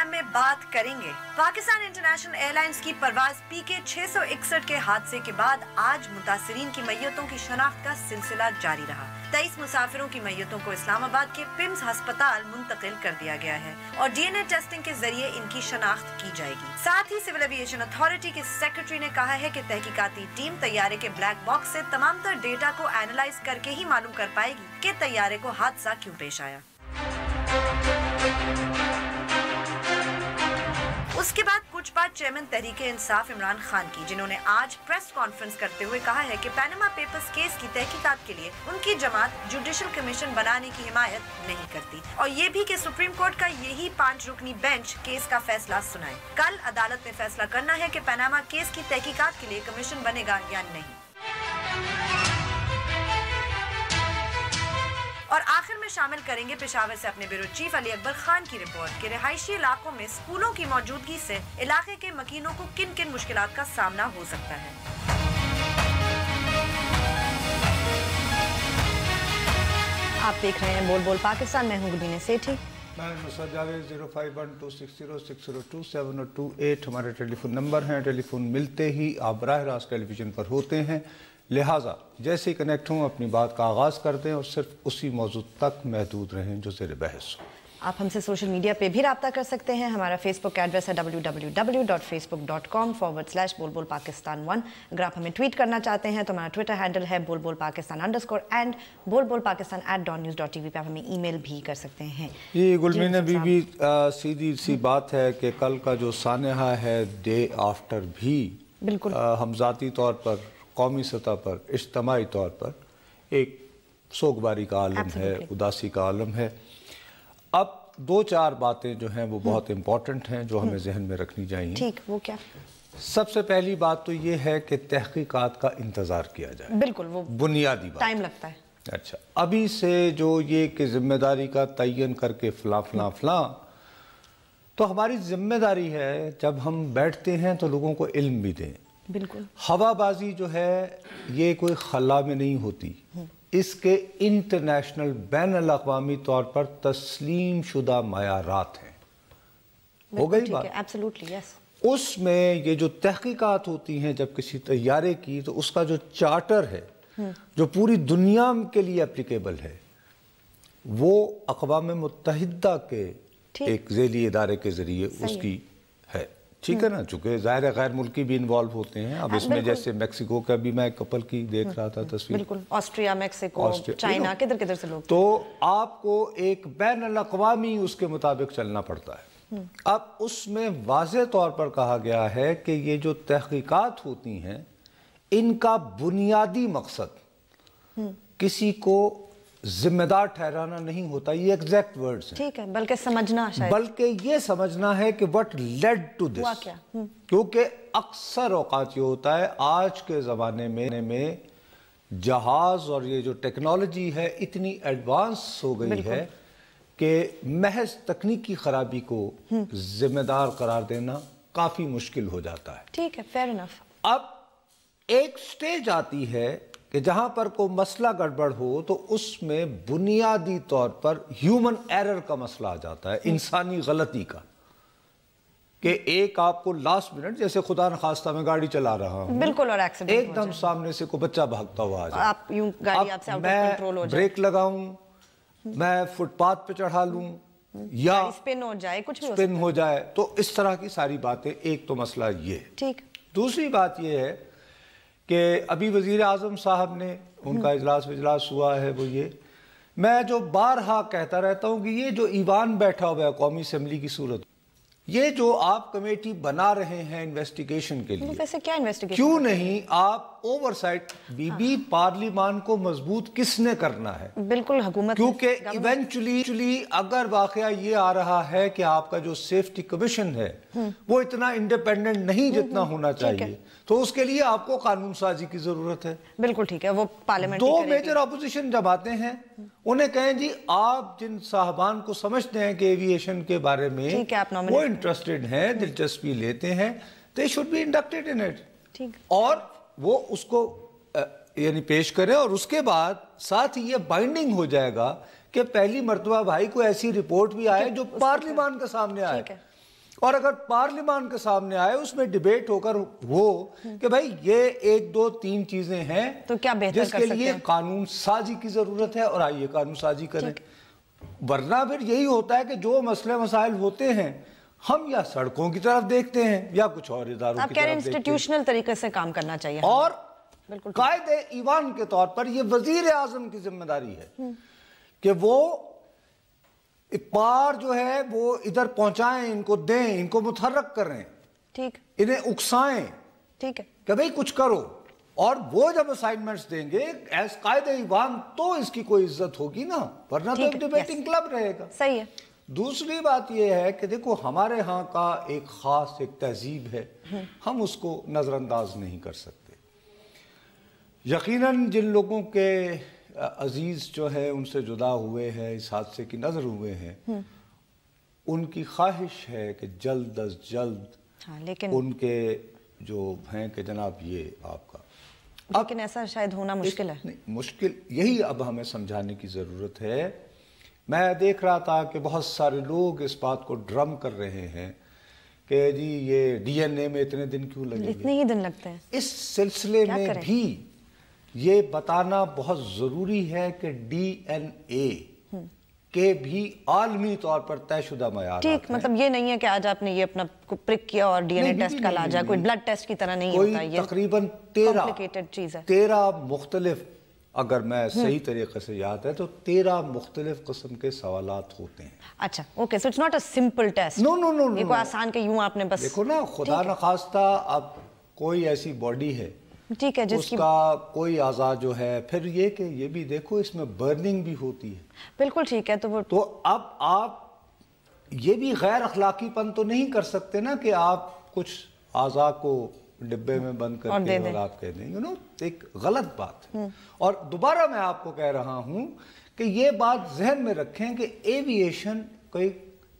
Programme में बात करेंगे। पाकिस्तान इंटरनेशनल एयरलाइंस की परवाज PK 661 के हादसे के बाद आज मुतासिरीन की मैयतों की शनाख्त का सिलसिला जारी रहा। 23 मुसाफिरों की मैयतों को इस्लामाबाद के पिम्स अस्पताल मुंतकिल कर दिया गया है और DNA टेस्टिंग के जरिए इनकी शनाख्त की जाएगी। साथ ही सिविल एविएशन अथॉरिटी के सेक्रेटरी ने कहा है कि तहकीकाती टीम तैयारे के ब्लैक बॉक्स से तमाम तर डेटा को एनालाइज करके ही मालूम कर पाएगी कि तैयारे को हादसा क्यों पेश आया। उसके बाद कुछ बात चेयरमैन तहरीके इंसाफ इमरान खान की, जिन्होंने आज प्रेस कॉन्फ्रेंस करते हुए कहा है कि पैनामा पेपर्स केस की तहकीकात के लिए उनकी जमात जुडिशल कमीशन बनाने की हिमायत नहीं करती और ये भी कि सुप्रीम कोर्ट का यही 5 रुकनी बेंच केस का फैसला सुनाए। कल अदालत ने फैसला करना है कि पैनामा केस की तहकीकात के लिए कमीशन बनेगा या नहीं। और आखिर में शामिल करेंगे पेशावर से अपने ब्यूरो चीफ अली अकबर खान की रिपोर्ट कि रिहायशी इलाकों में स्कूलों की मौजूदगी से इलाके के मकीनों को किन किन मुश्किलात का सामना हो सकता है। आप देख रहे हैं बोल बोल पाकिस्तान, मैं हूँ गुलीन सेठी। मैं मुसद जावेद। 051260602728 हमारे टेलीफोन नंबर हैं। टेलीफोन मिलते ही आप बराह रास्त टेलीविज़न पर होते हैं, लिहाजा जैसे ही कनेक्ट हों अपनी बात का आगाज़ कर दें और सिर्फ उसी मौजूद तक महदूद रहें जो ज़ेर बहस हो। आप हमसे सोशल मीडिया पे भी रब्ता कर सकते हैं। हमारा फेसबुक एड्रेस है www.facebook.com/बोलबोलपाकिस्तान1। अगर आप हमें ट्वीट करना चाहते हैं तो हमारा ट्विटर हैंडल है बोलबोलपाकिस्तान_ एंड बोलबोलपाकिस्तान@news.tv पे आप हमें ईमेल भी कर सकते हैं। ये गुलमीन बीबी सीधी सी बात है कि कल का जो सानहा है डे आफ्टर भी बिल्कुल हम ज़ाती तौर पर, कौमी सतह पर, इज्तमाई तौर पर एक सोगवारी का आलम है, उदासी का आलम है। अब 2-4 बातें जो हैं वो बहुत इम्पॉर्टेंट हैं जो हमें जहन में रखनी चाहिए। ठीक, वो क्या? सबसे पहली बात तो ये है कि तहकीकात का इंतज़ार किया जाए। बिल्कुल, वो बुनियादी बात, टाइम लगता है। अच्छा, अभी से जो ये कि जिम्मेदारी का तयन करके फलां फलां फलां, तो हमारी जिम्मेदारी है जब हम बैठते हैं तो लोगों को इल्म भी दें। बिल्कुल, हवाबाजी जो है ये कोई खला में नहीं होती, इसके इंटरनेशनल बैनुल अक़वामी तौर पर तस्लीम शुदा मयारात हैं। हो गई बात? Absolutely yes. उसमें ये जो तहकीकात होती हैं जब किसी तैयारे की, तो उसका जो चार्टर है जो पूरी दुनिया के लिए एप्लीकेबल है, वो अक़वाम मुत्तहिदा के एक ज़ेली इदारे के ज़रिए उसकी है। ठीक है ना, चूंकि ज़ाहिर है गैर मुल्की भी इन्वॉल्व होते हैं। अब इसमें जैसे मैक्सिको का भी मैं कपल की देख रहा था तस्वीर, बिल्कुल, ऑस्ट्रिया, मैक्सिको, चाइना, किधर किधर से लोग। तो आपको एक बैनुल अक़वामी उसके मुताबिक चलना पड़ता है। अब उसमें वाज़े तौर पर कहा गया है कि ये जो तहकीकात होती हैं इनका बुनियादी मकसद किसी को जिम्मेदार ठहराना नहीं होता, ये एग्जैक्ट वर्ड्स हैं। ठीक है, बल्कि समझना, शायद बल्कि ये समझना है कि व्हाट लेड टू दिस, क्योंकि अक्सर औकात ये होता है आज के ज़माने में जहाज और ये जो टेक्नोलॉजी है इतनी एडवांस हो गई है कि महज तकनीकी खराबी को जिम्मेदार करार देना काफ़ी मुश्किल हो जाता है। ठीक है, फेयर इनफ। अब एक स्टेज आती है कि जहां पर कोई मसला गड़बड़ हो तो उसमें बुनियादी तौर पर ह्यूमन एरर का मसला आ जाता है, इंसानी गलती का, कि एक आपको लास्ट मिनट, जैसे खुदा न खास्ता मैं गाड़ी चला रहा हूं, बिल्कुल, और एक्सीडेंट एकदम सामने से कोई बच्चा भागता हुआ आ जाए, आप यूं गाड़ी आपसे आउट ऑफ कंट्रोल हो जाए, ब्रेक लगाऊं, मैं फुटपाथ पे चढ़ा लूं या स्पिन हो जाए, कुछ भी स्पिन हो जाए, तो इस तरह की सारी बातें। एक तो मसला ये है। ठीक। दूसरी बात ये है कि अभी वज़ीर आज़म साहब ने उनका इजलास हुआ है, वो ये मैं जो बारहा कहता रहता हूँ कि ये जो ईवान बैठा हुआ है कौमी असम्बली की सूरत, ये जो आप कमेटी बना रहे हैं इन्वेस्टिगेशन के लिए, वैसे क्या इन्वेस्टिगेशन, क्यों नहीं आप ओवरसाइट, बीबी पार्लिमान को मजबूत किसने करना है? बिल्कुल हुकूमत, क्योंकि इवेंचुअली अगर वाकया ये आ रहा है कि आपका जो सेफ्टी कमीशन है वो इतना इंडिपेंडेंट नहीं जितना होना चाहिए, तो उसके लिए आपको कानून साजी की जरूरत है। बिल्कुल ठीक है, वो पार्लियामेंट, 2 मेजर अपोजिशन जब आते हैं उन्हें कहें जी आप जिन साहबान को समझते हैं कि एविएशन के बारे में वो इंटरेस्टेड हैं, दिलचस्पी लेते हैं, they should be inducted in it, और वो उसको यानी पेश करें, और उसके बाद साथ ही ये बाइंडिंग हो जाएगा कि पहली मर्तबा भाई को ऐसी रिपोर्ट भी आए जो पार्लियामेंट के सामने आए। اور اگر پارلیمان کے سامنے آئے اس میں ڈیبیٹ ہو کر وہ کہ بھائی یہ 1 2 3 چیزیں ہیں تو کیا بہتر جس کے لیے قانون سازی کی ضرورت ہے اور آئیے قانون سازی کریں. ورنہ پھر یہی ہوتا ہے کہ جو مسئلے مسائل ہوتے ہیں ہم یا سڑکوں کی طرف دیکھتے ہیں یا کچھ اور اداروں کی طرف دیکھتے ہیں. انسٹیٹیوشنل طریقے سے کام کرنا چاہیے. اور قائد ایوان کے طور پر یہ وزیر اعظم کی ذمہ داری ہے کہ وہ اقبال جو ہے وہ ادھر پہنچائیں، ان کو دیں، ان کو متحرک کریں، ٹھیک، انہیں اکسائیں، ٹھیک ہے کہ بھئی کچھ کرو. اور وہ جب اسائنمنٹس دیں گے ایز قائد ایوان تو اس کی کوئی عزت ہوگی نا، ورنہ تو ایک ڈیبیٹنگ کلب رہے گا. صحیح ہے. دوسری بات یہ ہے کہ دیکھو ہمارے ہاں کا ایک خاص ایک تہذیب ہے، ہم اس کو نظر انداز نہیں کر سکتے. یقیناً جن لوگوں کے عزیز جو ہے ان سے جدا ہوئے ہیں، اس حادثے کی نظر ہوئے ہیں، ان کی خواہش ہے کہ جلد از جلد ان کے جو ہیں کہ جناب یہ آپ کا، لیکن ایسا شاید ہونا مشکل ہے. مشکل یہی اب ہمیں سمجھانے کی ضرورت ہے. میں دیکھ رہا تھا کہ بہت سارے لوگ اس بات کو ڈرم کر رہے ہیں کہ جی یہ ڈی این اے میں اتنے دن کیوں لگیں گے، اتنے ہی دن لگتے ہیں. اس سلسلے میں بھی یہ بتانا بہت ضروری ہے کہ ڈی این اے کے بھی عالمی طور پر طے شدہ معیارات ہیں. ٹھیک، مطلب یہ نہیں ہے کہ آج آپ نے یہ اپنا پرک کیا اور ڈی این اے ٹیسٹ کل آ جائے، کوئی بلڈ ٹیسٹ کی طرح نہیں ہوتا. یہ تقریباً 13 مختلف، اگر میں صحیح طریقے سے یاد ہے تو 13 مختلف قسم کے سوالات ہوتے ہیں. اچھا okay, so it's not a simple test. No no no, یہ کوئی آسان کہ یوں آپ نے بس دیکھو نا، خدا نخواستہ اب کوئی ایسی باڈی ہے ٹھیک ہے اس کا کوئی اعضاء جو ہے، پھر یہ کہ یہ بھی دیکھو اس میں برننگ بھی ہوتی ہے. بالکل ٹھیک ہے. تو اب آپ یہ بھی غیر اخلاقی پن تو نہیں کر سکتے نا کہ آپ کچھ اعضاء کو ڈبے میں بند کر کے اور آپ کہہ دیں، ایک غلط بات ہے. اور دوبارہ میں آپ کو کہہ رہا ہوں کہ یہ بات ذہن میں رکھیں کہ ایوییشن کوئی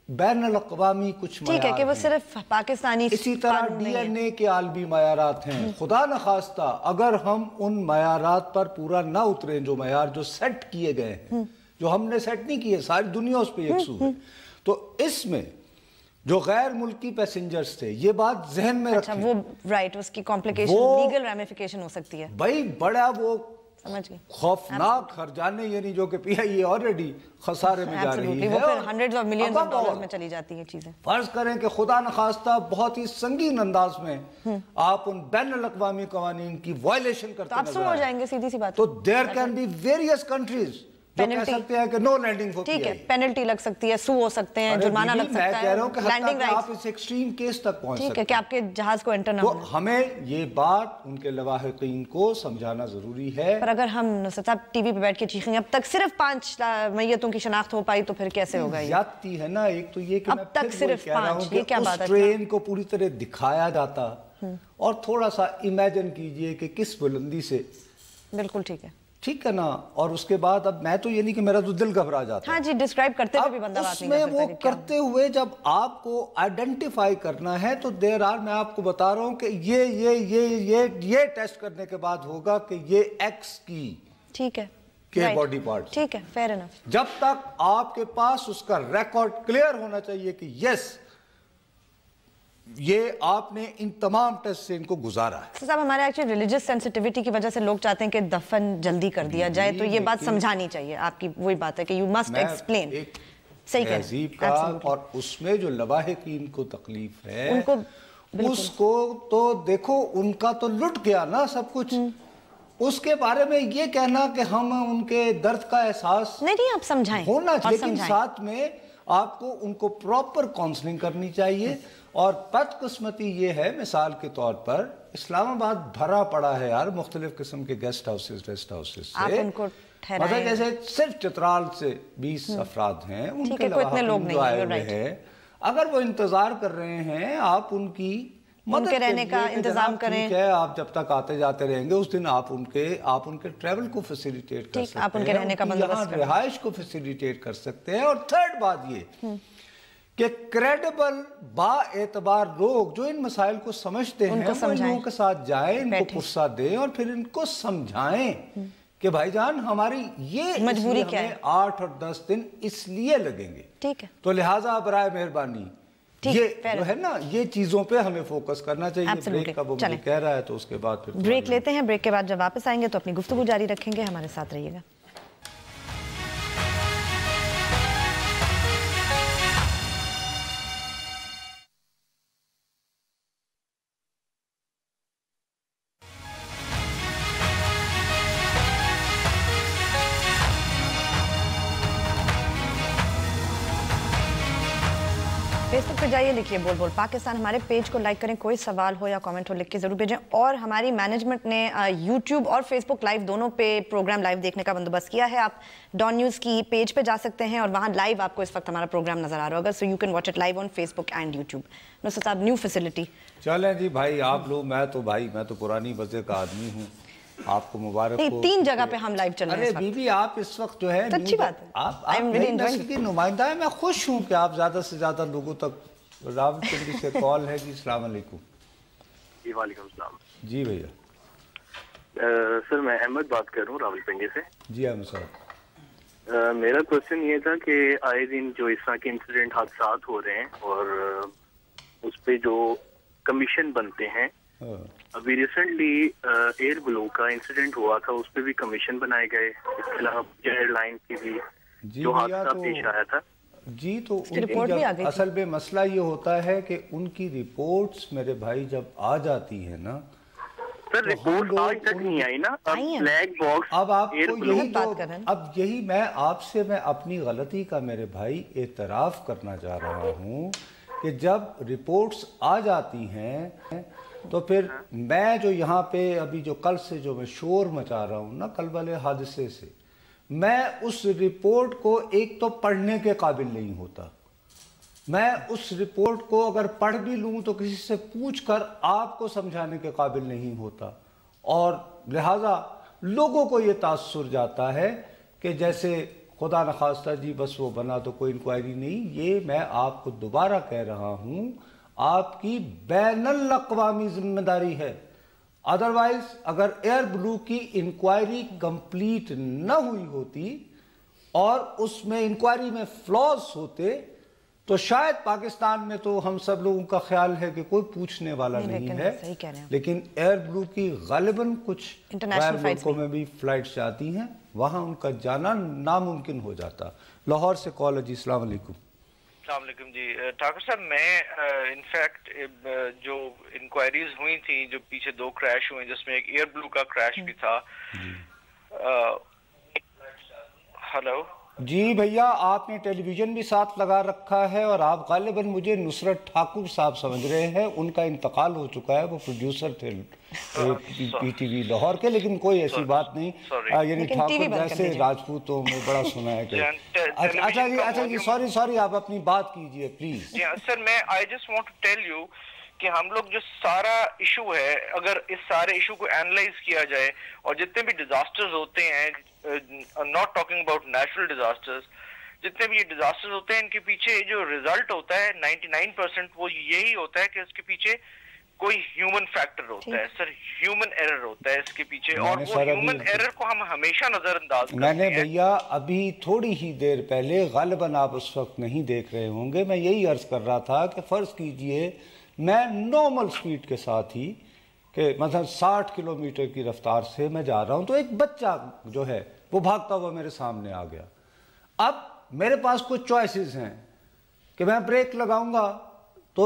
بین الاقوامی کچھ معیار ٹھیک ہے کہ وہ صرف پاکستانی، اسی طرح ڈی این اے کے عالمی معیارات ہیں. خدا نخواستہ اگر ہم ان معیارات پر پورا نہ اتریں، جو معیار جو سیٹ کیے گئے ہیں، جو ہم نے سیٹ نہیں کیے، ساری دنیا اس پہ یکسو ہے، تو اس میں جو غیر ملکی پیسنجرز تھے، یہ بات ذہن میں رکھیں. وہ رائٹ، اس کی کمپلیکیشن، لیگل ریمیفیکیشن ہو سکتی ہے. بھائی بڑا وہ خوفناک ہرجانے، یعنی جو کہ پی آئی اے آلریڈی خسارے میں جا رہی ہے، وہ پھر hundreds of millions of dollars میں چلی جاتی ہیں چیزیں. فرض کریں کہ خدا نخواستہ بہت ہی سنگین انداز میں آپ ان بین الاقوامی قوانین کی وائلیشن کرتے تو آپ سو ہو جائیں گے، سیدھی سی بات. تو there can be various countries جو کہہ سکتے ہیں کہ نو لینڈنگ فور پی آئی اے. ٹھیک ہے، پینلٹی لگ سکتی ہے، سو ہو سکتے ہیں، جرمانہ لگ سکتا ہے. میں کہہ رہا ہوں کہ حتیٰ کہ آپ اس ایکسٹریم کیس تک پہنچ سکتے ہیں. ٹھیک ہے کہ آپ کے جہاز کو انٹر نہ ہونا. تو ہمیں یہ بات ان کے لواحقین کو سمجھانا ضروری ہے. پر اگر ہم نصرت صاحب ٹی وی پہ بیٹھ کے چیخیں اب تک صرف 5 میتوں کی شناخت ہو پائی تو پھر کیسے ہوگا؟ یہ زیادتی ہے نا. ایک تو یہ کہ اب تک صرف 5، یہ کیا بات ہے؟ اس ٹرین کو پوری طرح دکھایا جاتا اور تھوڑا سا امیجن کیجئے کہ کس بلندی سے. بالکل ٹھیک ہے، ٹھیک ہے نا. اور اس کے بعد اب میں تو یہ نہیں کہ میرا تو دل گھبرا جاتا. ہاں جی، ڈسکرائب کرتے ہوئے بھی بندہ بات نہیں کر سکتا. اس میں وہ کرتے ہوئے جب آپ کو آئیڈینٹیفائی کرنا ہے تو دیر آر میں آپ کو بتا رہا ہوں کہ یہ ٹیسٹ کرنے کے بعد ہوگا کہ یہ ایکس کی ٹھیک ہے کے باڈی پارٹ. ٹھیک ہے، فیئر انف. جب تک آپ کے پاس اس کا ریکارڈ کلیئر ہونا چاہیے کہ یس یہ آپ نے ان تمام ٹیسٹ سے ان کو گزارا ہے. صاحب ہمارے ایکچولی ریلیجس سینسٹیوٹی کی وجہ سے لوگ چاہتے ہیں کہ دفن جلدی کر دیا جائے، تو یہ بات سمجھانی چاہیے. آپ کی وہی بات ہے کہ یو مسٹ ایکسپلین. صحیح کہہ تہذیب کا اور اس میں جو لواحقین کو تکلیف ہے اس کو تو دیکھو ان کا تو لٹ گیا نا سب کچھ. اس کے بارے میں یہ کہنا کہ ہم ان کے درد کا احساس نہیں آپ سمجھائیں ہونا، لیکن ساتھ میں آپ کو ان کو پراپر کاؤنسلنگ کرنی چاہیے. اور بدقسمتی یہ ہے، مثال کے طور پر اسلام آباد بھرا پڑا ہے یار مختلف قسم کے گیسٹ ہاؤسز ریسٹ ہاؤسز سے. آپ ان کو مطلب جیسے صرف چترال سے 20 افراد ہیں، ان کے علاوہ جو آئے ہوئے ہیں، اگر وہ انتظار کر رہے ہیں آپ ان کی ان کے رہنے کا انتظام کریں. ٹھیک ہے، آپ جب تک آتے جاتے رہیں گے اس دن آپ ان کے ٹریول کو فیسیلیٹیٹ کر سکتے ہیں، آپ ان کے رہنے کا بندوبست کریں، رہائش کو فیسیلیٹیٹ کر سکتے ہیں. اور تھرڈ بات یہ کہ کریڈیبل با اعتبار لوگ جو ان مسائل کو سمجھتے ہیں وہ ان لوگوں کے ساتھ جائیں، ان کو پرسہ دیں اور پھر ان کو سمجھائیں کہ بھائی جان ہماری یہ مجبوری کیا ہے، 8 اور 10 دن اس لیے لگیں گے. ٹھیک ہے، تو لہٰذا برائے مہربانی ये जो है ना, ये चीजों पे हमें फोकस करना चाहिए। ब्रेक का वो मुझे कह रहा है, तो उसके बाद फिर ब्रेक लेते हैं। ब्रेक के बाद जब वापस आएंगे तो अपनी गुफ्तगू जारी रखेंगे। हमारे साथ रहिएगा। फेसबुक पे जाइए, लिखिए बोल बोल पाकिस्तान, हमारे पेज को लाइक करें, कोई सवाल हो या कमेंट हो लिख के जरूर भेजें। और हमारी मैनेजमेंट ने यूट्यूब और फेसबुक लाइव दोनों पे प्रोग्राम लाइव देखने का बंदोबस्त किया है। आप डॉन न्यूज़ की पेज पे जा सकते हैं और वहाँ लाइव आपको इस वक्त हमारा प्रोग्राम नजर आ रहा होगा। So you can watch it live on Facebook and YouTube. Nusrat साहब, न्यू फैसिलिटी। चलें जी भाई, आप लोग, मैं तो पुरानी वजह का आदमी हूँ, आपको मुबारक हो। 3 जगह पे हम लाइव चल रहे हैं। अरे बीबी, आप इस वक्त जो है, अच्छी बात है, आप नई नस्ल की नुमाइंदा है। मैं खुश हूँ कि आप ज्यादा से ज्यादा लोगों तक। रावलपिंडी से कॉल है जी, अस्सलाम वालेकुम। जी वालेकुम सलाम। जी भैया। सर मैं अहमद बात कर रहा हूँ रावलपिंडी से। जी अहमद साहब, मेरा क्वेश्चन ये था कि आए दिन जो इस तरह के इंसिडेंट हादसात हो रहे हैं और उस पे जो कमीशन बनते हैं, अभी रिसेंटली एयर ब्लू का इंसिडेंट हुआ था, उस पे भी कमीशन बनाए गए। इसके अलावा एयरलाइन की भी जो हादसा पेश आया था जी, तो उनकी असल में मसला ये होता है कि उनकी रिपोर्ट्स मेरे भाई जब आ जाती है ना, सर रिपोर्ट आज तक नहीं आई ना, अब ब्लैक बॉक्स। अब आपको यही तो, अब यही मैं आपसे, मैं अपनी गलती का मेरे भाई एतराफ़ करना चाह रहा हूँ कि जब रिपोर्ट्स आ जाती हैं तो फिर मैं जो यहाँ पे अभी जो कल से जो मैं शोर मचा रहा हूँ ना, कल वाले हादसे से, मैं उस रिपोर्ट को एक तो पढ़ने के काबिल नहीं होता। मैं उस रिपोर्ट को अगर पढ़ भी लूँ तो किसी से पूछकर आपको समझाने के काबिल नहीं होता, और लिहाजा लोगों को ये तासुर जाता है कि जैसे खुदा न खास्ता जी बस वो बना तो कोई इंक्वायरी नहीं। ये मैं आपको दोबारा कह रहा हूँ, आपकी बैनुल अक़वामी जिम्मेदारी है। अदरवाइज अगर एयर ब्लू की इंक्वायरी कंप्लीट न हुई होती और उसमें इंक्वायरी में फ्लॉज होते तो शायद पाकिस्तान में, तो हम सब लोगों का ख्याल है कि कोई पूछने वाला नहीं है, लेकिन एयर ब्लू की गालिबन कुछ गैर मुल्कों में भी फ्लाइट्स जाती हैं, वहां उनका जाना नामुमकिन हो जाता। लाहौर से कॉल है जी, अस्सलाम वालेकुम। अस्सलाम वालेकुम जी। ठाकुर साहब, मैं इनफैक्ट जो इंक्वायरीज हुई थी, जो पीछे 2 क्रैश हुए जिसमें एक एयर ब्लू का क्रैश भी था। हेलो जी भैया, आपने टेलीविजन भी साथ लगा रखा है और आप गालिबन मुझे नुसरत ठाकुर साहब समझ रहे हैं। उनका इंतकाल हो चुका है, वो प्रोड्यूसर थे पीटीवी लाहौर के, लेकिन कोई ऐसी बात नहीं। यानी ठाकुर जैसे राजपूतों में बड़ा सुना है कि अच्छा जी, सॉरी, आप अपनी बात कीजिए प्लीज। सर, मैं I just want to tell you कि हम लोग जो सारा इशू है, अगर इस सारे इशू को एनालाइज किया जाए और जितने भी डिजास्टर्स होते हैं, not talking about natural disasters, जितने भी ये डिजास्टर्स होते हैं, इनके पीछे जो रिजल्ट होता है 99% वो यही होता है कि इसके पीछे कोई ह्यूमन फैक्टर होता है। सर, ह्यूमन एरर होता है इसके पीछे, और वो ह्यूमन एरर को हम हमेशा नजरअंदाज करते हैं। मैंने भैया अभी थोड़ी ही देर पहले, गालिबन आप उस वक्त नहीं देख रहे होंगे, मैं यही अर्ज कर रहा था कि फर्ज कीजिए मैं नॉर्मल स्पीड के साथ ही कि मतलब 60 किलोमीटर की रफ्तार से मैं जा रहा हूं, तो एक बच्चा जो है वो भागता हुआ मेरे सामने आ गया। अब मेरे पास कुछ चॉइसेस हैं कि मैं ब्रेक लगाऊंगा, तो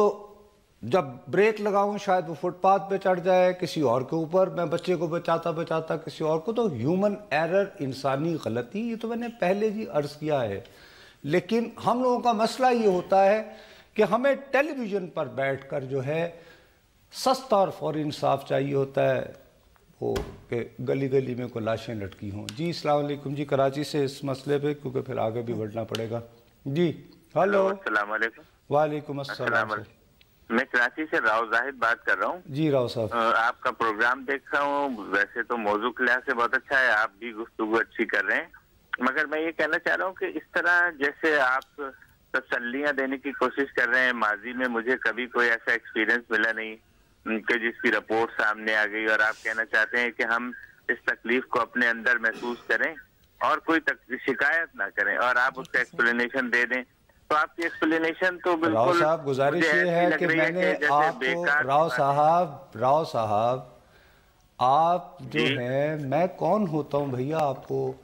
जब ब्रेक लगाऊं शायद वो फुटपाथ पे चढ़ जाए, किसी और के ऊपर, मैं बच्चे को बचाता बचाता किसी और को। तो ह्यूमन एरर, इंसानी गलती, ये तो मैंने पहले ही अर्ज किया है। लेकिन हम लोगों का मसला ये होता है कि हमें टेलीविज़न पर बैठकर जो है सस्ता और फौरी इंसाफ चाहिए होता है, वो कि गली गली में कोई लाशें लटकी हों। जी अस्सलाम वालेकुम जी, कराची से इस मसले पे, क्योंकि फिर आगे भी बढ़ना पड़ेगा। जी हेलो, अस्सलाम वालेकुम। वालेकुम अस्सलाम। मैं कराची से राव जाहिद बात कर रहा हूँ। जी राव साहब, आपका प्रोग्राम देख रहा हूँ, वैसे तो मौजू के लिहाज से बहुत अच्छा है, आप भी गुफ्तगू अच्छी कर रहे हैं, मगर मैं ये कहना चाह रहा हूँ कि इस तरह जैसे आप तसल्लियाँ देने की कोशिश कर रहे हैं, माजी में मुझे कभी कोई ऐसा एक्सपीरियंस मिला नहीं कि जिसकी रिपोर्ट सामने आ गई और आप कहना चाहते हैं कि हम इस तकलीफ को अपने अंदर महसूस करें और कोई शिकायत ना करें और आप उसका एक्सप्लेनेशन दे दें। तो आपकी एक्सप्लेनेशन तो राव बिल्कुल साहब गुजारिश ये है कि मैंने आपको राव साहब आप जो है, मैं कौन होता हूँ भैया आपको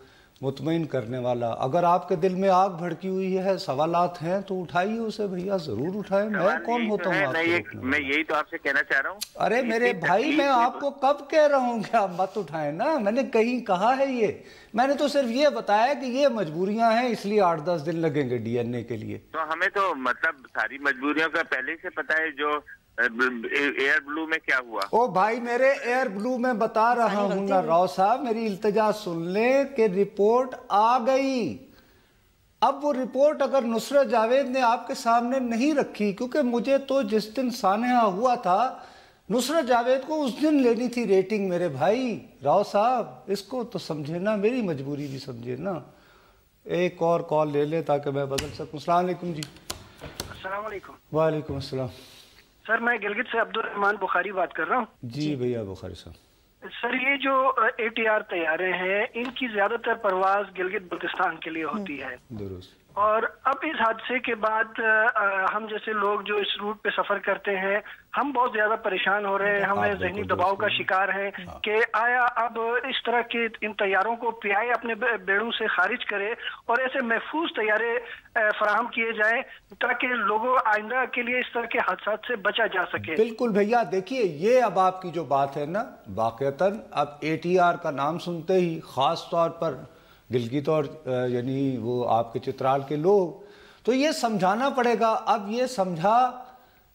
मुतमईन करने वाला? अगर आपके दिल में आग भड़की हुई है, सवालात हैं तो उठाइए उसे भैया, जरूर उठाए। मैं कौन होता हूँ आपको? मैं यही तो आपसे कहना चाह रहा हूँ। अरे मेरे भाई, मैं आपको कब कह रहा हूँ कि आप मत उठाएं ना, मैंने कहीं कहा है ये? मैंने तो सिर्फ ये बताया कि ये मजबूरियां हैं, इसलिए 8-10 दिन लगेंगे डीएनए के लिए। तो हमें तो मतलब सारी मजबूरियों का पहले से पता है, जो एयर ब्लू में क्या हुआ। ओ भाई मेरे, एयर ब्लू में बता रहा हूं ना राव साहब, मेरी इल्तिजा सुन ले कि रिपोर्ट आ गई। अब वो रिपोर्ट अगर नुसरत जावेद ने आपके सामने नहीं रखी, क्योंकि मुझे तो जिस दिन सानहा हुआ था नुसरत जावेद को उस दिन लेनी थी रेटिंग मेरे भाई। राव साहब इसको तो समझे ना, मेरी मजबूरी भी समझे ना। एक और कॉल ले ले ताकि मैं बदल सकूं। अस्सलाम वालेकुम जी। अस्सलाम वालेकुम। वालेकुम अस्सलाम। सर मैं गिलगित से अब्दुल रहमान बुखारी बात कर रहा हूँ। जी भैया बुखारी साहब। सर ये जो ATR तैयारे हैं, इनकी ज्यादातर परवाज गिलगित बल्तिस्तान के लिए होती है। दुरुस्त। और अब इस हादसे के बाद हम जैसे लोग जो इस रूट पे सफर करते हैं, हम बहुत ज्यादा परेशान हो रहे हैं, हमें जहनी दबाव का शिकार हैं कि आया अब इस तरह के इन तैयारों को पीआई अपने बेड़ों से खारिज करे और ऐसे महफूज तैयारे फराहम किए जाएं ताकि लोगों आइंदा के लिए इस तरह के हादसात से बचा जा सके। बिल्कुल भैया, देखिए ये अब आपकी जो बात है ना, वाकईतन अब ATR का नाम सुनते ही खास तौर पर गिलगित और यानी वो आपके चित्राल के लोग, तो ये समझाना पड़ेगा। अब ये समझा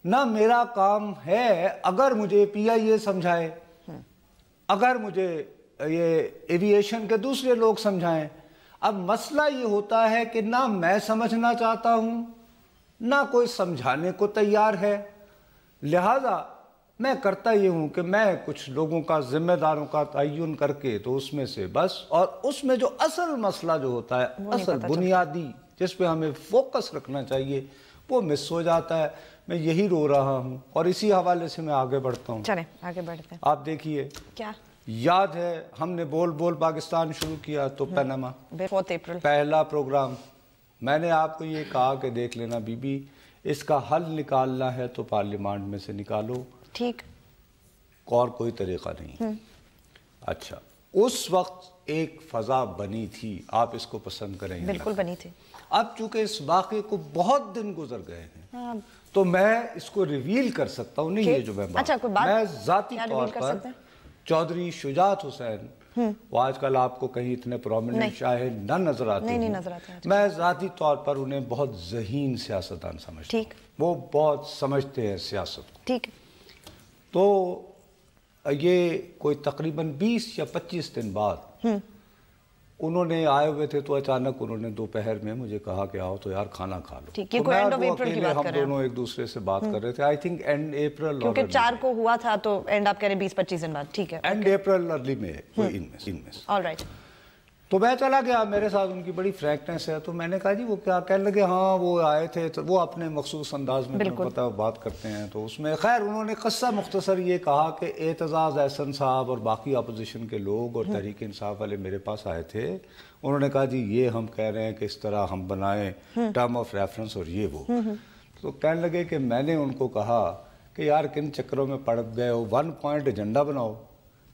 ना मेरा काम है, अगर मुझे PIA समझाए, अगर मुझे ये एविएशन के दूसरे लोग समझाएं। अब मसला ये होता है कि ना मैं समझना चाहता हूं, ना कोई समझाने को तैयार है। लिहाजा मैं करता ये हूं कि मैं कुछ लोगों का, जिम्मेदारों का तयन करके तो उसमें से बस, और उसमें जो असल मसला जो होता है, असल बुनियादी जिस पे हमें फोकस रखना चाहिए, वो मिस हो जाता है। मैं यही रो रहा हूं और इसी हवाले से मैं आगे बढ़ता हूं। चलें आगे बढ़ते हैं। आप देखिए, क्या याद है हमने बोल बोल पाकिस्तान शुरू किया तो पनामा 4 अप्रैल पहला प्रोग्राम, मैंने आपको ये कहा कि देख लेना बीबी, इसका हल निकालना है तो पार्लियामेंट में से निकालो, ठीक, और कोई तरीका नहीं। अच्छा, उस वक्त एक फजा बनी थी, आप इसको पसंद करेंगे? बिल्कुल बनी थी। अब चूंकि इस वाक़े को बहुत दिन गुजर गए हैं, तो मैं इसको रिवील कर सकता हूँ। नहीं, ये जो मैं अच्छा, कोई बात? मैं जाती तौर पर चौधरी शुजात हुसैन, वो आजकल आपको कहीं इतने प्रोमिनेंट शायद न नजर आते, नहीं नजर आते। मैं जाती तौर पर उन्हें बहुत ज़हीन सियासतदान समझता हूँ। ठीक, वो बहुत समझते हैं सियासत को। ठीक। तो ये कोई तकरीबन 20 या 25 दिन बाद उन्होंने आए हुए थे, तो अचानक उन्होंने दोपहर में मुझे कहा कि आओ तो यार खाना खा लो। ठीक, ये कोई एंड ऑफ अप्रैल की बात कर रहे हैं? हम दोनों एक दूसरे से बात कर रहे थे, आई थिंक एंड अप्रैल, क्योंकि 4 को हुआ था तो एंड आप कह रहे 20-25 दिन बाद। ठीक है, एंड अप्रैल अर्ली में कोई इनमें। ऑलराइट। तो मैं चला गया, मेरे साथ उनकी बड़ी फ्रैंकनेस है, तो मैंने कहा जी वो क्या? कहने लगे हाँ वो आए थे, तो वो अपने मखसूस अंदाज में पता बात करते हैं। तो उसमें खैर उन्होंने क़स्सा मुख्तसर ये कहा कि एतजाज़ एहसन साहब और बाकी अपोजिशन के लोग और तहरीक इंसाफ वाले मेरे पास आए थे। उन्होंने कहा जी ये हम कह रहे हैं कि इस तरह हम बनाएं टर्म ऑफ रेफरेंस और ये वो। तो कहने लगे कि मैंने उनको कहा कि यार किन चक्करों में पड़ गए हो, 1 पॉइंट एजेंडा बनाओ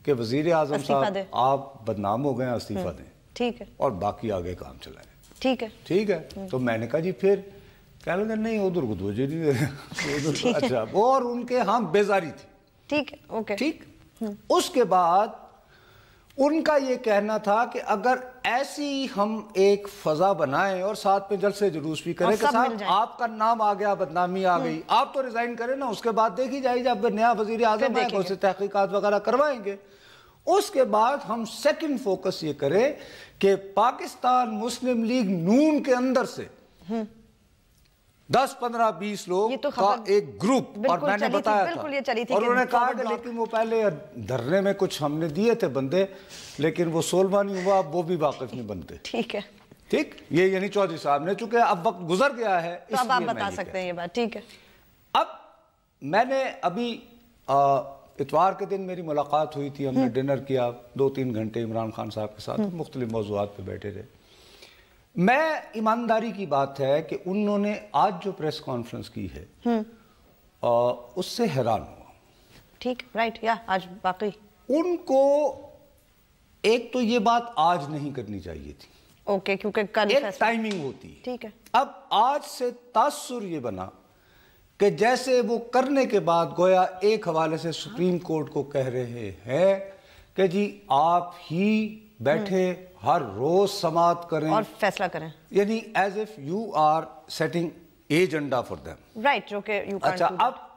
कि वज़ीर आज़म साहब आप बदनाम हो गए, इस्तीफा दें, ठीक है, और बाकी आगे काम चलाएं। ठीक है, ठीक है। तो मैंने कहा जी फिर? कहने लगे नहीं उधर को दो जी नहीं। अच्छा, और उनके हाँ बेजारी थी। ठीक है, ओके, ठीक। उसके बाद उनका ये कहना था कि अगर ऐसी हम एक फजा बनाएं और साथ में जलसे जुलूस भी करें कि साहब आपका नाम आ गया, बदनामी आ गई, आप तो रिजाइन करें ना, उसके बाद देखी जाएगी जब नया वजीर आजम आएगा उससे तहकीकात वगैरह करवाएंगे। उसके बाद हम सेकंड फोकस ये करें कि पाकिस्तान मुस्लिम लीग नून के अंदर से 10, 15, 20 लोग तो का एक ग्रुप, और मैंने बताया था, और उन्होंने कहा कि लेकिन वो पहले धरने में कुछ हमने दिए थे बंदे, लेकिन वो 16वां नहीं हुआ, वो भी वाकिफ नहीं बनते। ठीक है, ठीक, ये यानी चौधरी साहब ने, चूंकि अब वक्त गुजर गया है तो अब आप बता सकते हैं ये बात। ठीक है, अब मैंने अभी इतवार के दिन मेरी मुलाकात हुई थी, हमने डिनर किया 2-3 घंटे इमरान खान साहब के साथ, मुख्तलिफ मौज़ूआत पे बैठे थे। मैं ईमानदारी की बात है कि उन्होंने आज जो प्रेस कॉन्फ्रेंस की है उससे हैरान हुआ। ठीक, राइट, या आज बाकी उनको एक तो ये बात आज नहीं करनी चाहिए थी। ओके, क्योंकि कल एक टाइमिंग होती है। ठीक है। अब आज से तासुर ये बना कि जैसे वो करने के बाद गोया एक हवाले से सुप्रीम कोर्ट को कह रहे हैं कि जी आप ही बैठे हर रोज समाअत करें और फैसला करें, यानी as if you are setting agenda for them, right, जो कि यू कांट अच्छा, अब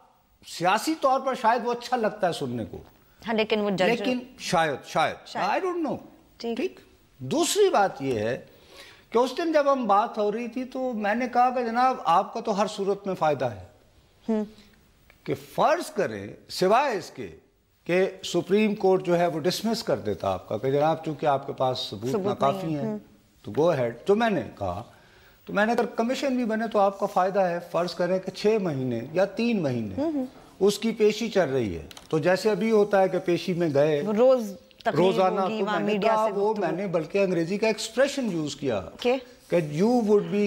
सियासी तौर पर शायद वो अच्छा लगता है सुनने को, हाँ, लेकिन वो जज, लेकिन शायद आई डोंट नो। ठीक। ठीक, दूसरी बात ये है कि उस दिन जब हम बात हो रही थी तो मैंने कहा कि जनाब आपका तो हर सूरत में फायदा है कि फर्ज करें सिवाय इसके कि सुप्रीम कोर्ट जो है वो डिसमिस कर देता आपका कि जनाब चूंकि आपके पास सबूत नाकाफी हैं तो गो अहेड। तो मैंने कहा तो मैंने अगर कमीशन भी बने तो आपका फायदा है, फर्ज करें कि 6 महीने या 3 महीने उसकी पेशी चल रही है, तो जैसे अभी होता है कि पेशी में गए रोजाना, तो मैंने कहा वो मैंने बल्कि अंग्रेजी का एक्सप्रेशन यूज किया कि you would be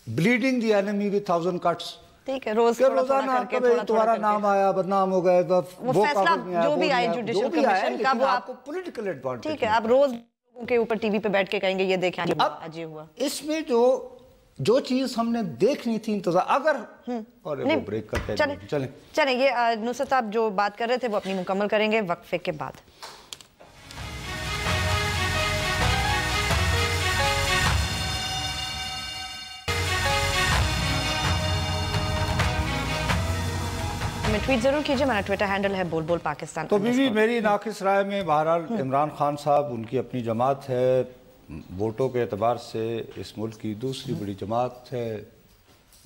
bleeding the enemy with 1000 cuts. ठीक है, रोज रोजाना तुम्हारा नाम आया, बदनाम हो गए, वो फैसला जो भी आए जुडिशियल कमीशन का वो आपको पॉलिटिकल एडवांटेज। ठीक है, आप रोज लोगों के ऊपर टीवी पे बैठ के कहेंगे ये देखें आज ये हुआ। इसमें जो चीज हमने देखनी थी इंतजार अगर और वो ब्रेक करते हैं चलें ये नुसरत साहब जो बात कर रहे थे वो अपनी मुकम्मल करेंगे वक्फे के बाद। हमें ट्वीट जरूर कीजिए, हमारा ट्विटर हैंडल है बोल बोल पाकिस्तान। तो बीवी मेरी नाकिस राय में बहरहाल इमरान खान साहब उनकी अपनी जमात है, वोटों के एतबार से इस मुल्क की दूसरी बड़ी जमात है,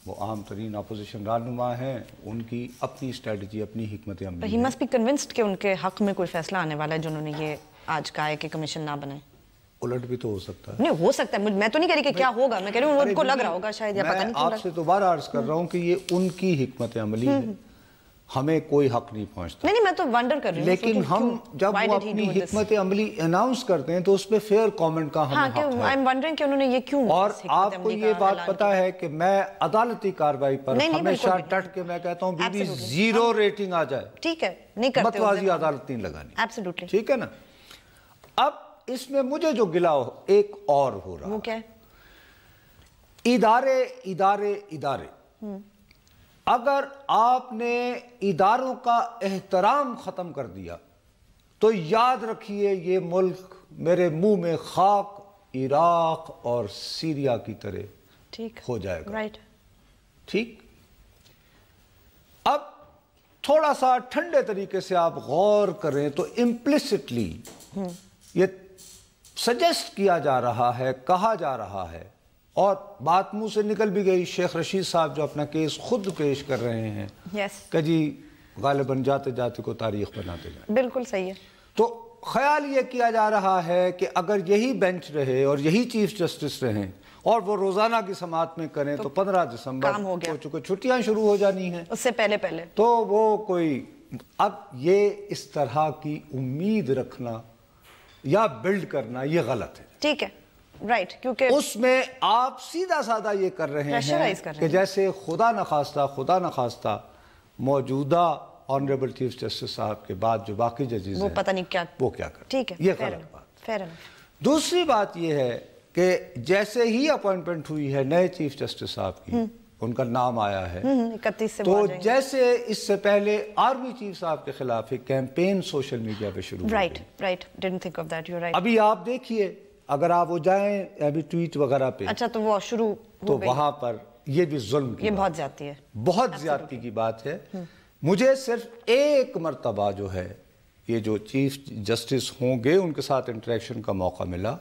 वो आम तरीन अपोजिशन रहनुमा हैं, उनकी अपनी स्ट्रेटजी अपनी हिकमत अमली। ही मस्ट बी कन्विंस्ड कि उनके हक में कोई फैसला आने वाला है जिन्होंने ये आज कहा है कि कमीशन ना बने। उलट भी तो हो सकता है। नहीं हो सकता है, मैं तो नहीं कह रही कि क्या होगा, मैं कह रही हूँ उनको लग रहा होगा शायद, या पता नहीं। आपसे दोबारा अर्ज कर रहा हूँ कि ये उनकी हिकमत अमली है, हमें कोई हक नहीं पहुंचता। नहीं मैं तो वंडर कर रही हूं, लेकिन हम जब वो अपनी हिकमत अमली अनाउंस करते हैं तो उस पे फेयर कमेंट का हमें हक है। आई एम वंडरिंग कि उन्होंने ये क्यों। और आपको ये बात पता है कि मैं अदालती कार्रवाई पर हमेशा डट के मैं कहता हूँ बीबी 0 रेटिंग आ जाए, ठीक है, नहीं करते, मतवाजी अदालत नहीं लगानी। एब्सोल्युटली ठीक है ना। अब इसमें मुझे जो गिला एक और हो रहा, वो क्या है? इदारे इदारे इदारे, अगर आपने इदारों का एहतराम खत्म कर दिया तो याद रखिए ये मुल्क मेरे मुंह में खाक इराक और सीरिया की तरह ठीक हो जाएगा। राइट, ठीक। अब थोड़ा सा ठंडे तरीके से आप गौर करें तो इम्प्लिसिटली ये सजेस्ट किया जा रहा है, कहा जा रहा है, और बात मुंह से निकल भी गई, शेख रशीद साहब जो अपना केस खुद पेश कर रहे हैं कि जी गालिबन जाते जाते को तारीख बनाते जाए। बिल्कुल सही है। तो ख्याल ये किया जा रहा है कि अगर यही बेंच रहे और यही चीफ जस्टिस रहे और वो रोजाना की समाअत में करें तो 15 दिसंबर हो चुके, छुट्टियां शुरू हो जानी हैं, उससे पहले तो वो कोई, अब ये इस तरह की उम्मीद रखना या बिल्ड करना ये गलत है। ठीक है, राइट, क्योंकि उसमें आप सीधा साधा ये कर रहे हैं कि जैसे खुदा न खास्ता मौजूदा ऑनरेबल चीफ जस्टिस साहब के बाद जो बाकी जजेस वो पता नहीं क्या कर। ठीक है, ये गलत बात। दूसरी बात ये है कि जैसे ही अपॉइंटमेंट हुई है नए चीफ जस्टिस साहब की, उनका नाम आया है 31 से, तो जैसे इससे पहले आर्मी चीफ साहब के खिलाफ एक कैंपेन सोशल मीडिया पे शुरू, right, didn't think of that, you right. अभी आप देखिए अगर आप वो जाएं अभी ट्वीट वगैरह पे, अच्छा, तो वो शुरू तो वहां पर ये भी जुल्म की, ये बहुत ज्यादती है, बहुत ज्यादती की बात है। मुझे सिर्फ एक मर्तबा जो है ये जो चीफ जस्टिस होंगे उनके साथ इंटरेक्शन का मौका मिला,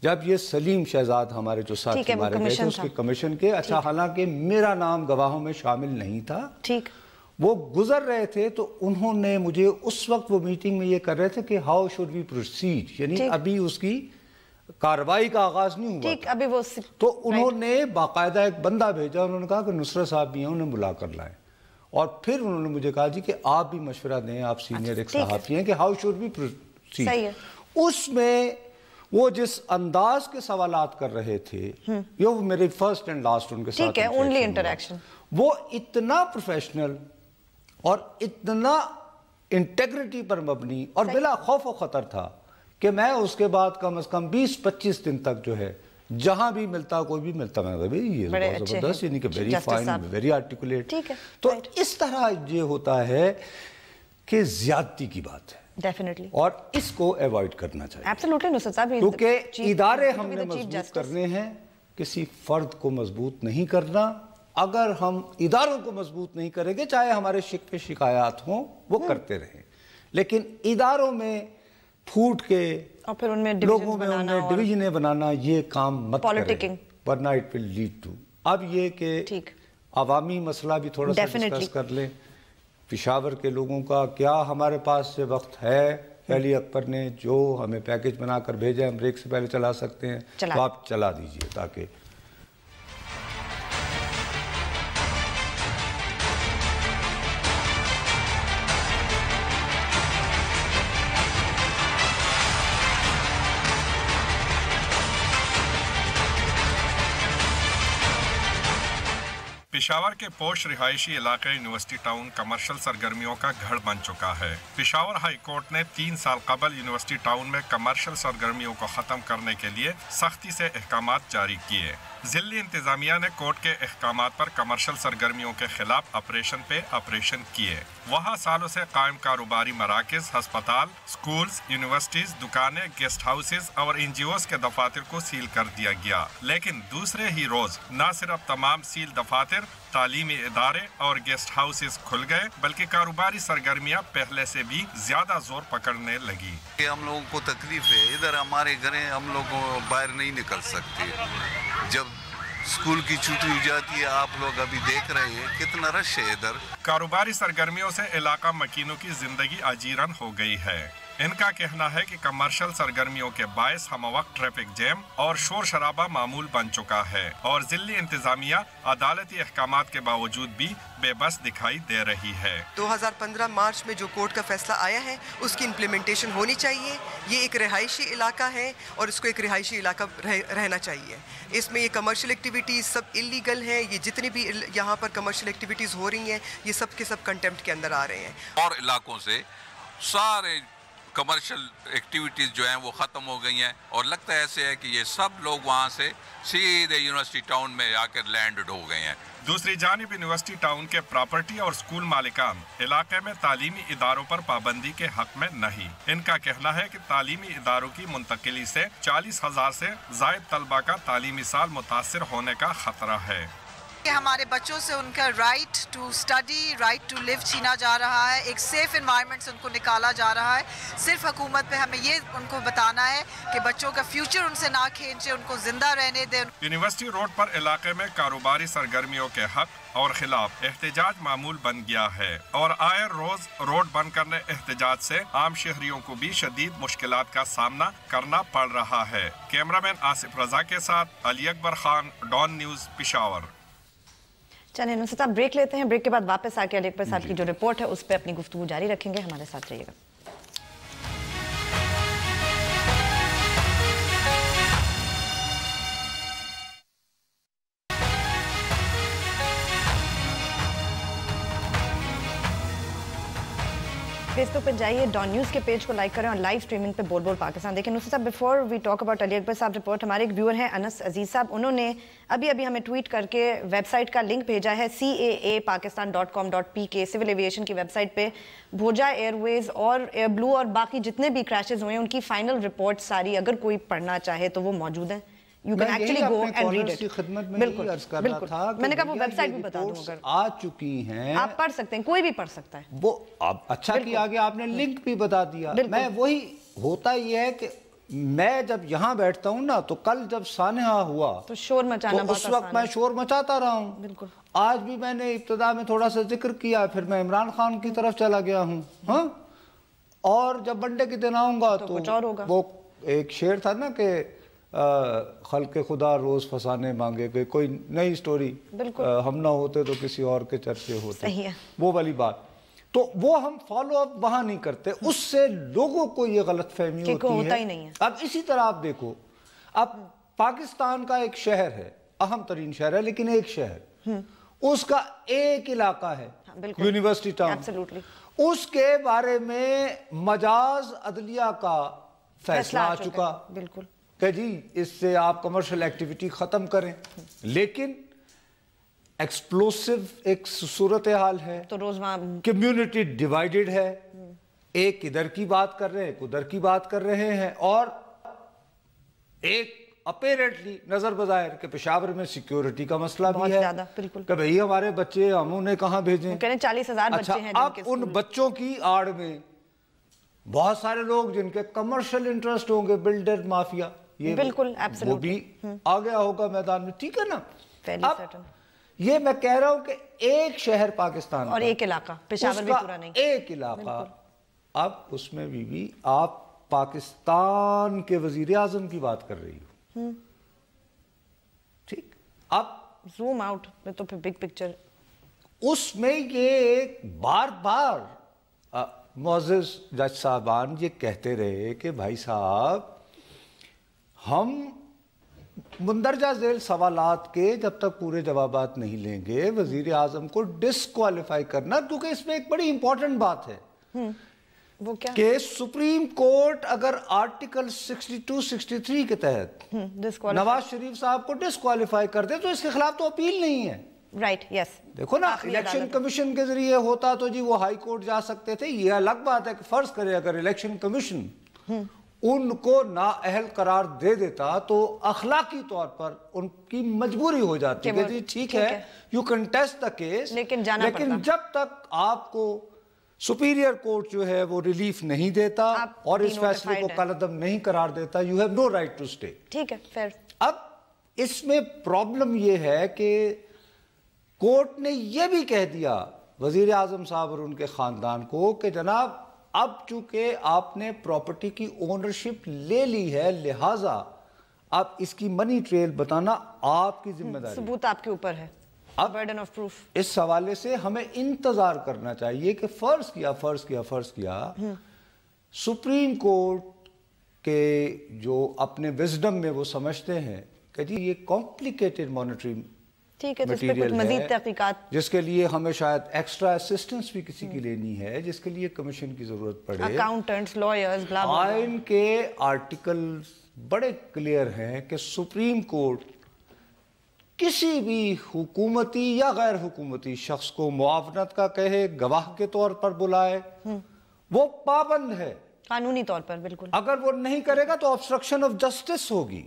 जब ये सलीम शहजाद हमारे जो साथी मारे गए थे उसके कमीशन के, अच्छा हालांकि मेरा नाम गवाहों में शामिल नहीं था, ठीक, वो गुजर रहे थे, तो उन्होंने मुझे उस वक्त वो मीटिंग में ये कर रहे थे कि हाउ शुड वी प्रोसीड, यानी अभी उसकी कार्रवाई का आगाज नहीं हुआ, ठीक, अभी वो, तो उन्होंने बाकायदा एक बंदा भेजा, उन्होंने कहा कि नुसरत साहब भी हैं, उन्हें बुला कर लाएं, और फिर उन्होंने मुझे कहा जी कि आप भी मशवरा दें, आप सीनियर एक सहाफ़ी हैं, कि हाउ शुड बी प्रोसीड। उसमें वो जिस अंदाज के सवालात कर रहे थे, ये वो मेरे फर्स्ट एंड लास्ट उनके साथ ठीक है, ओनली इंटरेक्शन, वो इतना प्रोफेशनल और इतना इंटेग्रिटी पर मबनी और बिला खौफ व खतर था कि मैं उसके बाद कम से कम 20-25 दिन तक जो है जहां भी मिलता, कोई भी मिलता, मैं भाई ये बहुत जबरदस्त, यानी कि वेरी फाइन, वेरी आर्टिकुलेट। तो इस तरह ये होता है कि ज्यादती की बात है डेफिनेटली, और इसको अवॉइड करना चाहिए एब्सोल्युटली नुसरत साहब, क्योंकि इदारे हमने मजबूत करने हैं, किसी फर्द को मजबूत नहीं करना। अगर हम इदारों को मजबूत नहीं करेंगे, चाहे हमारे शिकवे शिकायत हों, वो करते रहें, लेकिन इदारों में फूट के और फिर उनमें लोगों में उनमें डिवीजनें बनाना, ये काम मत करें, वरना इट विल लीड टू। अब ये कि अवामी मसला भी थोड़ा सा डिस्कस कर लें, पेशावर के लोगों का क्या हमारे पास से वक्त है। अली अकबर ने जो हमें पैकेज बनाकर भेजा, हम ब्रेक से पहले चला सकते हैं, तो आप चला दीजिए ताकि पेशावर के पोश रिहायशी इलाके यूनिवर्सिटी टाउन कमर्शियल सरगर्मियों का गढ़ बन चुका है। पेशावर हाई कोर्ट ने 3 साल कबल यूनिवर्सिटी टाउन में कमर्शियल सरगर्मियों को ख़त्म करने के लिए सख्ती से अहकामात जारी किए। ज़िली इंतज़ामिया ने कोर्ट के अहकामात पर कमर्शियल सरगर्मियों के खिलाफ ऑपरेशन पे ऑपरेशन किए। वहाँ सालों से कायम कारोबारी मराकज़, हस्पताल, स्कूल्स, यूनिवर्सिटीज़, दुकानें, गेस्ट हाउसेज और NGOs के दफातर को सील कर दिया गया। लेकिन दूसरे ही रोज़ न सिर्फ तमाम सील दफातर, तालीमी इदारे और गेस्ट हाउसेज खुल गए, बल्कि कारोबारी सरगर्मियाँ पहले से भी ज्यादा जोर पकड़ने लगी। हम लोगों को तकलीफ है, इधर हमारे घरें हम लोग बाहर नहीं निकल सकते। जब स्कूल की छुट्टी हो जाती है, आप लोग अभी देख रहे हैं कितना रश है इधर। कारोबारी सरगर्मियों से इलाका मकीनों की जिंदगी अजीरन हो गई है। इनका कहना है कि कमर्शियल सरगर्मियों के बायस हमवक्त ट्रैफिक जैम और शोर शराबा मामूल बन चुका है और ज़िली इंतजामिया अदालती अहकामात के बावजूद भी बेबस दिखाई दे रही है। 2015 मार्च में जो कोर्ट का फैसला आया है उसकी इम्प्लीमेंटेशन होनी चाहिए। ये एक रिहायशी इलाका है और इसको एक रिहायशी इलाका रहना चाहिए। इसमें ये कमर्शियल एक्टिविटीज़ सब इलीगल हैं। ये जितनी भी यहाँ पर कमर्शियल एक्टिविटीज़ हो रही हैं, ये सब के सब कंटेम्प्ट के अंदर आ रहे हैं। और इलाकों से सारे कमर्शियल एक्टिविटीज़ जो हैं वो ख़त्म हो गई हैं और लगता है ऐसे है कि ये सब लोग वहाँ से सीधे यूनिवर्सिटी टाउन में आकर लैंडेड हो गए हैं। दूसरी जानिब यूनिवर्सिटी टाउन के प्रॉपर्टी और स्कूल मालिकान इलाके में तालीमी इदारों पर पाबंदी के हक में नहीं। इनका कहना है कि तालीमी इदारों की मुंतकिली से 40,000 से ज़ायद तलबा का तालीमी साल मुतासिर होने का खतरा है। कि हमारे बच्चों से उनका right to study, right to live छीना जा रहा है। एक सेफ एनवायरनमेंट से उनको निकाला जा रहा है। सिर्फ हुकूमत पे हमें ये उनको बताना है कि बच्चों का फ्यूचर उनसे ना खींचे, उनको जिंदा रहने दें। यूनिवर्सिटी रोड पर इलाके में कारोबारी सरगर्मियों के हक और खिलाफ एहतजाज मामूल बन गया है और आए रोज रोड बंद करने एहतजाज से आम शहरियों को भी शदीद मुश्किलात का सामना करना पड़ रहा है। कैमरामैन आसिफ रजा के साथ अली अकबर खान, डॉन न्यूज़, पेशावर। चलिए नुसरत साहब ब्रेक लेते हैं। ब्रेक के बाद वापस आके अली अकबर साहब की जो रिपोर्ट है उस पर अपनी गुफ्तगू जारी रखेंगे। हमारे साथ रहिएगा। फेसबुक पे जाइए, डॉन न्यूज़ के पेज को लाइक करें और लाइव स्ट्रीमिंग पे बोल बोल पाकिस्तान देखें। Nusrat sahab, before we talk about Ali Akbar sahab report, हमारे एक व्यूअर हैं अनस अजीज साहब, उन्होंने अभी हमें ट्वीट करके वेबसाइट का लिंक भेजा है caapakistan.com.pk। सिविल एविएशन की वेबसाइट पे भोजा एयरवेज और एयर ब्लू और बाकी जितने भी क्रैशेज हुए हैं उनकी फाइनल रिपोर्ट सारी, अगर कोई पढ़ना चाहे तो वो मौजूद है। You can actually go and read it. बिल्कुल, मैंने कहा वो वेबसाइट भी बता दूं, अगर आ चुकी हैं आप पढ़ सकते हैं, कोई भी पढ़ सकता है। वो अब अच्छा किया आगे आपने लिंक भी बता दिया। मैं वही होता ये है कि मैं जब यहाँ बैठता हूँ ना, तो कल जब सानहा हुआ तो शोर मचाना, तो उस वक्त मैं शोर मचाता रहा हूँ। बिल्कुल, आज भी मैंने इब्तिदा में थोड़ा सा जिक्र किया, फिर मैं इमरान खान की तरफ चला गया हूँ। हाँ, और जब वनडे के दिन आऊंगा तो कुछ और होगा। वो एक शेर था ना कि खल्के खुदा रोज फसाने मांगे, कोई नई स्टोरी, हम ना होते तो किसी और के चर्चे होते, सही है। वो वाली बात। तो वो हम फॉलो अप वहां नहीं करते, उससे लोगों को ये गलत फहमी होती है। ही नहीं है। अब इसी तरह आप देखो, अब पाकिस्तान का एक शहर है, अहम तरीन शहर है, लेकिन एक शहर, उसका एक इलाका है यूनिवर्सिटी टाउन, उसके बारे में मजाज अदलिया का फैसला आ चुका बिल्कुल कि जी इससे आप कमर्शियल एक्टिविटी खत्म करें, लेकिन एक्सप्लोसिव एक सूरत हाल है, तो रोजगार कम्युनिटी डिवाइडेड है, एक इधर की बात कर रहे हैं, एक उधर की बात कर रहे हैं, और एक अपेरेंटली नजर बजायर के पेशावर में सिक्योरिटी का मसला भी है कि भाई हमारे बच्चे हम उन्हें कहां भेजें। 40,000 बच्चे हैं अब उन बच्चों की आड़ में बहुत सारे लोग जिनके कमर्शियल इंटरेस्ट होंगे, बिल्डर माफिया, ये बिल्कुल वो भी आ गया होगा मैदान में, ठीक है ना। अब ये मैं कह रहा हूं कि एक शहर पाकिस्तान और एक इलाका, पेशावर भी पूरा नहीं, एक इलाका, अब उसमें भी आप पाकिस्तान के वजीर आजम की बात कर रही हो, ठीक, अब जूम आउट में तो फिर बिग पिक्चर, उसमें ये एक बार बार मोअज़्ज़िज़ जज साहबान ये कहते रहे कि भाई साहब हम मुंदरजा झेल सवालात के जब तक पूरे जवाबात नहीं लेंगे वजीर आजम को डिस्क्वालीफाई करना, क्योंकि इसमें एक बड़ी इंपॉर्टेंट बात है वो क्या कि सुप्रीम कोर्ट अगर आर्टिकल 62-63 के तहत नवाज शरीफ साहब को डिस्क्वालीफाई कर दे तो इसके खिलाफ तो अपील नहीं है, राइट यस। देखो ना, इलेक्शन कमीशन के जरिए होता तो जी वो हाई कोर्ट जा सकते थे। ये अलग बात है कि फर्ज करे अगर इलेक्शन कमीशन उनको नाअहल करार दे देता तो अखलाकी तौर पर उनकी मजबूरी हो जाती है कि ठीक है यू कंटेस्ट द केस, लेकिन जब तक आपको सुपीरियर कोर्ट जो है वो रिलीफ नहीं देता और इस फैसले को कलअदम नहीं करार देता, you have no right to stay. ठीक है, फेयर। अब इसमें प्रॉब्लम ये है कि कोर्ट ने यह भी कह दिया वजीर आजम साहब और उनके खानदान को कि जनाब अब चूंकि आपने प्रॉपर्टी की ओनरशिप ले ली है, लिहाजा अब इसकी मनी ट्रेल बताना आपकी जिम्मेदारी, सबूत आपके ऊपर है, अब बर्डन ऑफ प्रूफ। इस हवाले से हमें इंतजार करना चाहिए कि फर्ज किया सुप्रीम कोर्ट के जो अपने विजडम में वो समझते हैं कि जी ये कॉम्प्लिकेटेड मॉनिटरिंग ठीक है, तो इस पे कुछ मजीद तहकीकात, जिसके लिए हमें शायद एक्स्ट्रा असिस्टेंस भी किसी की लेनी है, जिसके लिए कमीशन की जरूरत पड़े, अकाउंटेंट्स, लॉयर्स, ब्ला ब्ला। आइन के आर्टिकल बड़े क्लियर हैं कि सुप्रीम कोर्ट किसी भी हुकूमती या गैर हुकूमती शख्स को मुआवनत का कहे, गवाह के तौर पर बुलाए, वो पाबंद है कानूनी तौर पर, बिल्कुल। अगर वो नहीं करेगा तो ऑब्स्ट्रक्शन ऑफ जस्टिस होगी।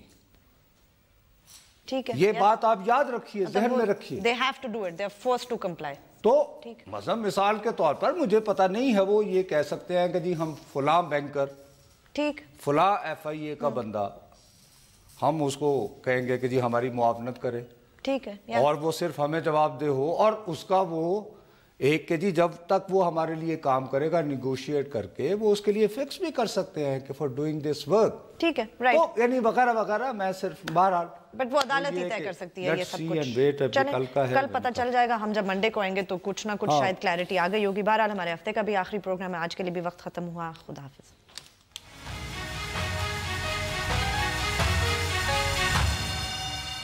ठीक है, ये बात आप याद रखिए, जहन में रखिए। They have to do it, they are forced to comply। तो मज़हब मिसाल के तौर पर मुझे पता नहीं है, वो ये कह सकते हैं कि जी हम फुला बैंकर, ठीक, फुला FIA का बंदा, हम उसको कहेंगे कि जी हमारी मुआवनत करे, ठीक है, और वो सिर्फ हमें जवाब दे हो, और उसका वो एक के जी जब तक वो हमारे लिए काम करेगा निगोशिएट करके वो उसके लिए फिक्स भी कर सकते हैं कि फॉर डूइंग दिस वर्क, ठीक है, राइट, तो यानी वगैरह वगैरह। मैं सिर्फ बहरहाल, बट वो अदालत ही तय कर सकती है ये सब कुछ। कल पता चल जाएगा, हम जब मंडे को आएंगे तो कुछ ना कुछ शायद क्लैरिटी आ गई होगी। बहरहाल हमारे हफ्ते का भी आखिरी प्रोग्राम है, आज के लिए भी वक्त खत्म हुआ। खुदा हाफिज।